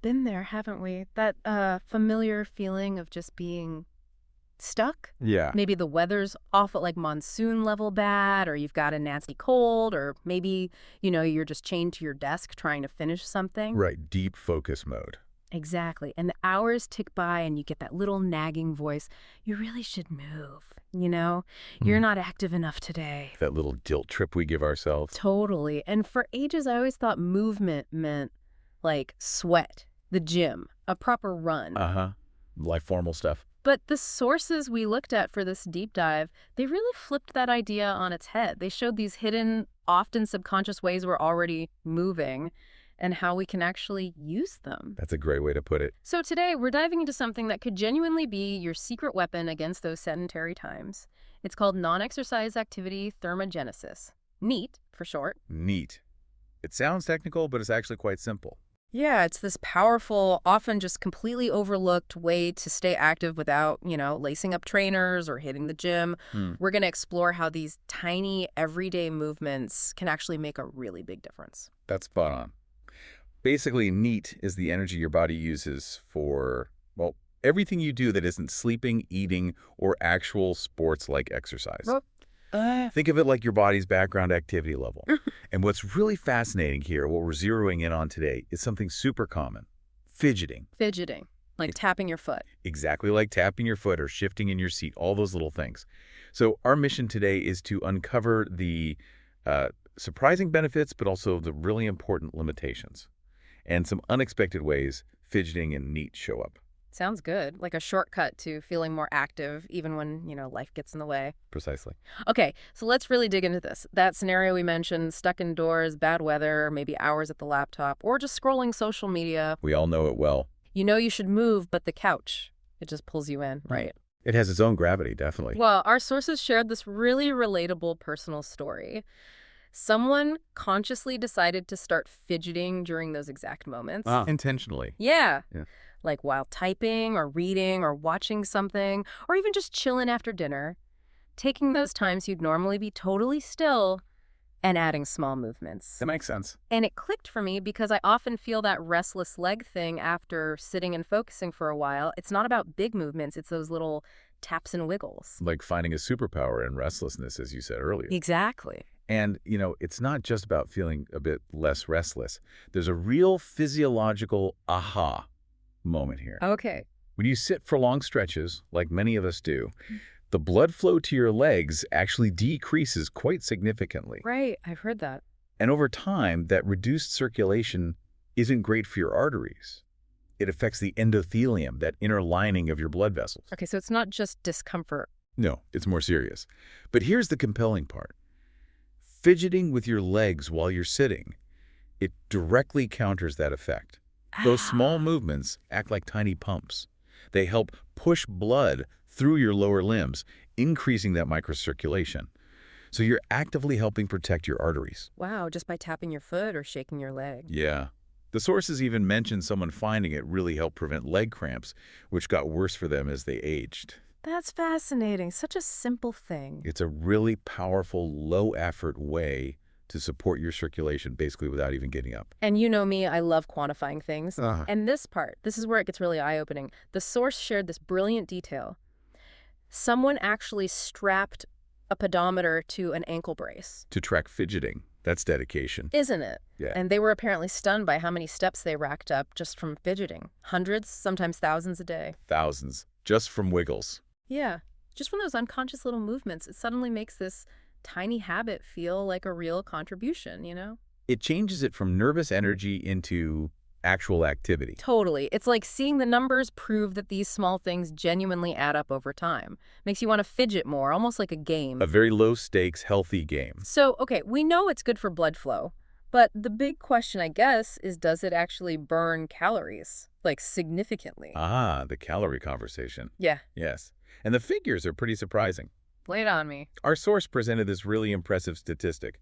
been there, haven't we? That familiar feeling of just being stuck. Yeah. Maybe the weather's off at like monsoon level bad, or you've got a nasty cold, or maybe, you're just chained to your desk trying to finish something. Right. Deep focus mode. Exactly. And the hours tick by and you get that little nagging voice. You really should move, You're not active enough today. That little guilt trip we give ourselves. Totally. And for ages, I always thought movement meant like sweat, the gym, a proper run. Like formal stuff. But the sources we looked at for this deep dive, they really flipped that idea on its head. They showed these hidden, often subconscious ways we're already moving and how we can actually use them. That's a great way to put it. So today, we're diving into something that could genuinely be your secret weapon against those sedentary times. It's called Non-Exercise Activity Thermogenesis. NEAT, for short. Neat. It sounds technical, but it's actually quite simple. Yeah, it's this powerful, often just completely overlooked way to stay active without, lacing up trainers or hitting the gym. We're going to explore how these tiny, everyday movements can actually make a really big difference. That's spot on. Basically, NEAT is the energy your body uses for, well, everything you do that isn't sleeping, eating, or actual sports-like exercise. Think of it like your body's background activity level. And what's really fascinating here, what we're zeroing in on today, is something super common. Fidgeting. Fidgeting, like tapping your foot. Exactly like tapping your foot or shifting in your seat, all those little things. So our mission today is to uncover the surprising benefits, but also the really important limitations, and some unexpected ways fidgeting and NEAT show up. Sounds good. Like a shortcut to feeling more active, even when, life gets in the way. Precisely. Okay, so let's really dig into this. That scenario we mentioned, stuck indoors, bad weather, maybe hours at the laptop, or just scrolling social media. We all know it well. You should move, but the couch, it just pulls you in, right? It has its own gravity, definitely. Well, our sources shared this really relatable personal story. Someone consciously decided to start fidgeting during those exact moments. Intentionally. Yeah. Yeah. Like while typing or reading or watching something, or even just chilling after dinner, taking those times you'd normally be totally still and adding small movements. That makes sense. And it clicked for me because I often feel that restless leg thing after sitting and focusing for a while. It's not about big movements. It's those little taps and wiggles. Like finding a superpower in restlessness, as you said earlier. Exactly. And, it's not just about feeling a bit less restless. There's a real physiological aha moment here. Okay. When you sit for long stretches, like many of us do, the blood flow to your legs actually decreases quite significantly. Right. I've heard that. And over time, that reduced circulation isn't great for your arteries. It affects the endothelium, that inner lining of your blood vessels. Okay, so it's not just discomfort. No, it's more serious. But here's the compelling part. Fidgeting with your legs while you're sitting, it directly counters that effect. Those small movements act like tiny pumps. They help push blood through your lower limbs, increasing that microcirculation. So you're actively helping protect your arteries. Wow, just by tapping your foot or shaking your leg. Yeah. The sources even mentioned someone finding it really helped prevent leg cramps, which got worse for them as they aged. That's fascinating. Such a simple thing. It's a really powerful, low-effort way to support your circulation, basically without even getting up. And you know me, I love quantifying things. Uh-huh. And this is where it gets really eye-opening. The source shared this brilliant detail. Someone actually strapped a pedometer to an ankle brace. To track fidgeting. That's dedication. Isn't it? Yeah. And they were apparently stunned by how many steps they racked up just from fidgeting. Hundreds, sometimes thousands a day. Thousands. Just from wiggles. Yeah. Just from those unconscious little movements, it suddenly makes this tiny habit feel like a real contribution, It changes it from nervous energy into actual activity. Totally. It's like seeing the numbers prove that these small things genuinely add up over time. Makes you want to fidget more, almost like a game. A very low-stakes, healthy game. So, okay, we know it's good for blood flow, but the big question, I guess, is does it actually burn calories? Like, significantly? The calorie conversation. Yeah. Yes. And the figures are pretty surprising. Lay it on me. Our source presented this really impressive statistic.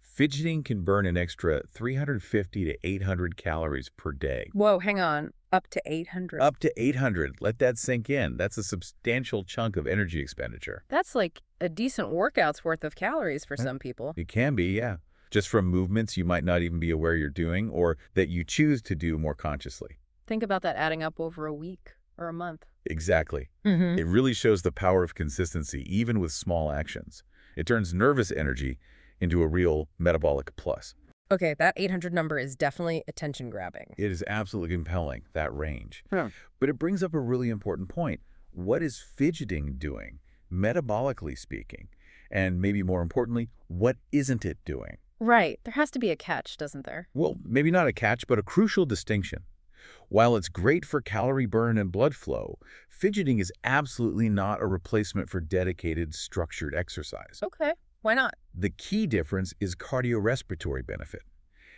Fidgeting can burn an extra 350 to 800 calories per day. Whoa, hang on. Up to 800. Up to 800. Let that sink in. That's a substantial chunk of energy expenditure. That's like a decent workout's worth of calories for some people. It can be, yeah. just from movements you might not even be aware you're doing or that you choose to do more consciously. Think about that adding up over a week or a month. Exactly. Mm-hmm. It really shows the power of consistency, even with small actions. It turns nervous energy into a real metabolic plus. Okay, that 800 number is definitely attention-grabbing. It is absolutely compelling, that range. Hmm. But it brings up a really important point. What is fidgeting doing, metabolically speaking? And maybe more importantly, what isn't it doing? Right. There has to be a catch, doesn't there? Well, maybe not a catch, but a crucial distinction. While it's great for calorie burn and blood flow, fidgeting is absolutely not a replacement for dedicated, structured exercise. Okay. Why not? The key difference is cardiorespiratory benefit.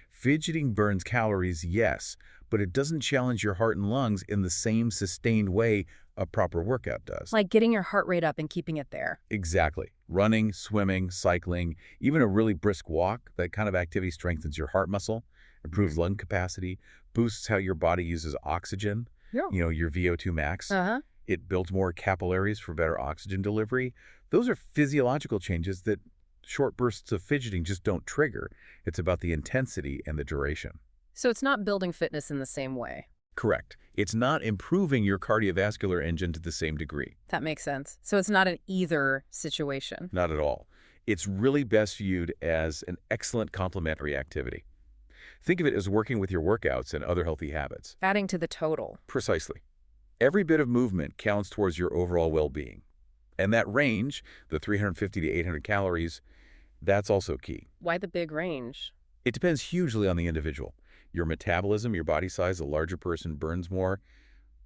Fidgeting burns calories, yes, but it doesn't challenge your heart and lungs in the same sustained way a proper workout does. Like getting your heart rate up and keeping it there. Exactly. Running, swimming, cycling, even a really brisk walk, that kind of activity strengthens your heart muscle, improves lung capacity, boosts how your body uses oxygen, Yeah. your VO2 max. Uh-huh. It builds more capillaries for better oxygen delivery. Those are physiological changes that short bursts of fidgeting just don't trigger. It's about the intensity and the duration. So it's not building fitness in the same way. Correct. It's not improving your cardiovascular engine to the same degree. That makes sense. So it's not an either situation. Not at all. It's really best viewed as an excellent complementary activity. Think of it as working with your workouts and other healthy habits. Adding to the total. Precisely. Every bit of movement counts towards your overall well-being. And that range, the 350 to 800 calories, that's also key. Why the big range? It depends hugely on the individual. Your metabolism, your body size, a larger person burns more,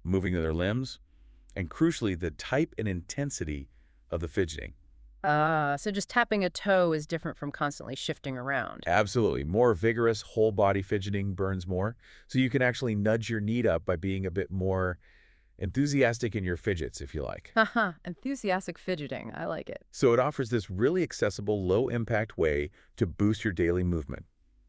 moving their limbs, and crucially, the type and intensity of the fidgeting. So just tapping a toe is different from constantly shifting around. Absolutely. More vigorous, whole-body fidgeting burns more, so you can actually nudge your need up by being a bit more enthusiastic in your fidgets, if you like. Haha, enthusiastic fidgeting. I like it. So it offers this really accessible, low-impact way to boost your daily movement,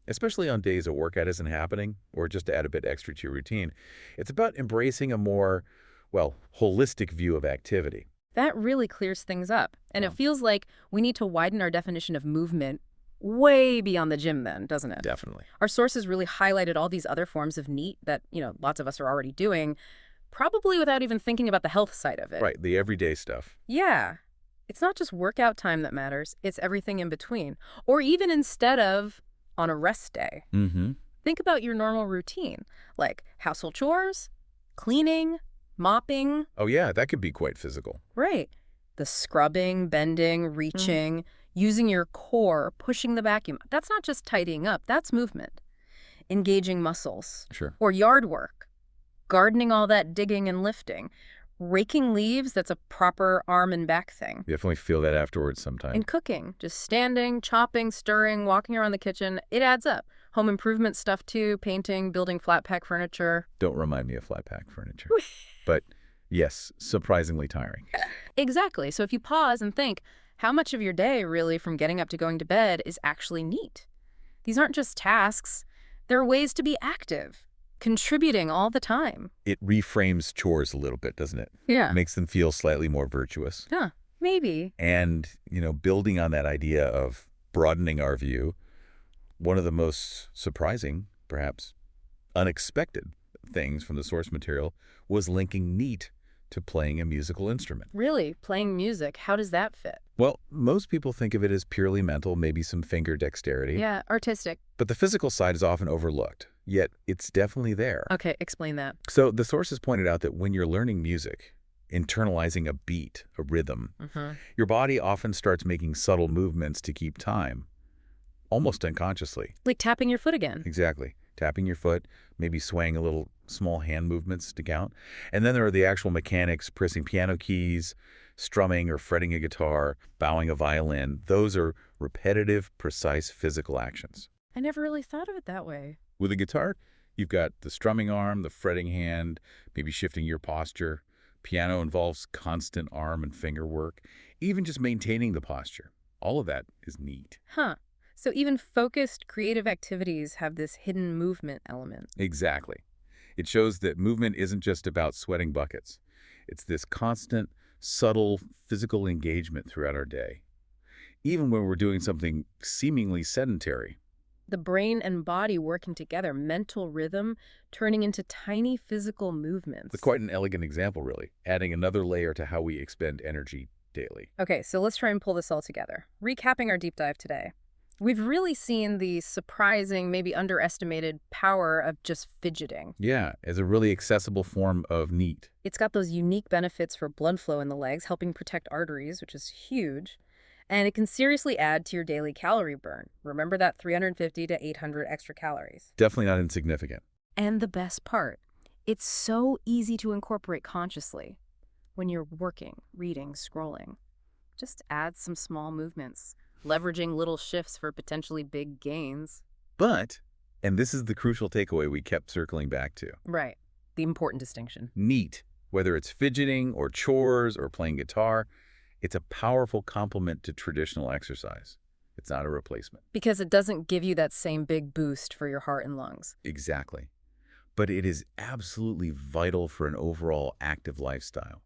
especially on days a workout isn't happening or just to add a bit extra to your routine. It's about embracing a more, well, holistic view of activity. That really clears things up. And it feels like we need to widen our definition of movement way beyond the gym then, doesn't it? Definitely. Our sources really highlighted all these other forms of NEAT that, lots of us are already doing, probably without even thinking about the health side of it. Right, the everyday stuff. Yeah. It's not just workout time that matters. It's everything in between. Or even instead of on a rest day. Mm-hmm. Think about your normal routine, like household chores, cleaning, mopping. Oh, yeah, that could be quite physical. Right. The scrubbing, bending, reaching, using your core, pushing the vacuum. That's not just tidying up. That's movement. Engaging muscles. Sure. Or yard work. Gardening, all that digging and lifting. Raking leaves, that's a proper arm and back thing. Definitely feel that afterwards sometime. And cooking, just standing, chopping, stirring, walking around the kitchen, it adds up. Home improvement stuff too, painting, building flat pack furniture. Don't remind me of flat pack furniture. But yes, surprisingly tiring. Exactly. So if you pause and think, how much of your day really from getting up to going to bed is actually NEAT? These aren't just tasks. They're ways to be active, contributing all the time. It reframes chores a little bit, doesn't it? Yeah. Makes them feel slightly more virtuous. Huh, maybe. And, building on that idea of broadening our view, one of the most surprising, perhaps unexpected things from the source material was linking NEAT to playing a musical instrument. Really? Playing music, how does that fit? Well, most people think of it as purely mental, maybe some finger dexterity. Yeah, artistic. But the physical side is often overlooked, yet it's definitely there. Okay, explain that. So the sources pointed out that when you're learning music, internalizing a beat, a rhythm, your body often starts making subtle movements to keep time, almost unconsciously. Like tapping your foot again. Exactly. Tapping your foot, maybe swaying a little small hand movements to count. And then there are the actual mechanics, pressing piano keys, strumming or fretting a guitar, bowing a violin. Those are repetitive, precise physical actions. I never really thought of it that way. With a guitar, you've got the strumming arm, the fretting hand, maybe shifting your posture. Piano involves constant arm and finger work, even just maintaining the posture. All of that is NEAT. Huh. So even focused, creative activities have this hidden movement element. Exactly. It shows that movement isn't just about sweating buckets. It's this constant, subtle physical engagement throughout our day. Even when we're doing something seemingly sedentary, The brain and body working together, mental rhythm turning into tiny physical It's movements. quite an elegant example, really, adding another layer to how we expend energy daily. Okay, so let's try and pull this all together. Recapping our deep dive today. We've really seen the surprising, maybe underestimated power of just fidgeting. Yeah, as a really accessible form of NEAT. It's got those unique benefits for blood flow in the legs, helping protect arteries, which is huge. And it can seriously add to your daily calorie burn. Remember that 350 to 800 extra calories. Definitely not insignificant. And the best part, it's so easy to incorporate consciously when you're working, reading, scrolling. Just add some small movements, leveraging little shifts for potentially big gains. But, and this is the crucial takeaway we kept circling back to, Right. The important distinction. NEAT, whether it's fidgeting or chores or playing guitar, it's a powerful complement to traditional exercise. It's not a replacement. Because it doesn't give you that same big boost for your heart and lungs. Exactly. But it is absolutely vital for an overall active lifestyle.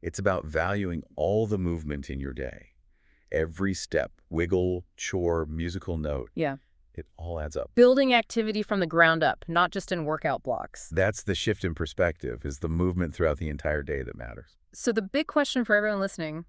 It's about valuing all the movement in your day. Every step, wiggle, chore, musical note, Yeah. it all adds up. Building activity from the ground up, not just in workout blocks. That's the shift in perspective, is the movement throughout the entire day that matters. So the big question for everyone listening,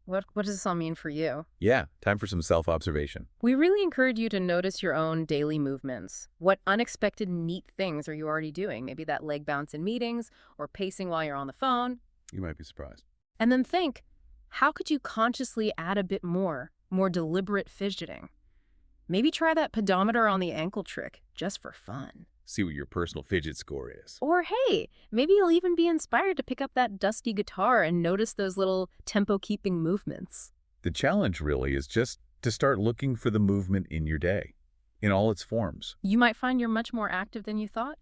what does this all mean for you? Yeah, time for some self-observation. We really encourage you to notice your own daily movements. What unexpected neat things are you already doing? Maybe that leg bounce in meetings or pacing while you're on the phone. You might be surprised. And then think, how could you consciously add a bit more deliberate fidgeting? Maybe try that pedometer on the ankle trick just for fun. See what your personal fidget score is. Or hey, maybe you'll even be inspired to pick up that dusty guitar and notice those little tempo-keeping movements. The challenge really is just to start looking for the movement in your day, in all its forms. You might find you're much more active than you thought.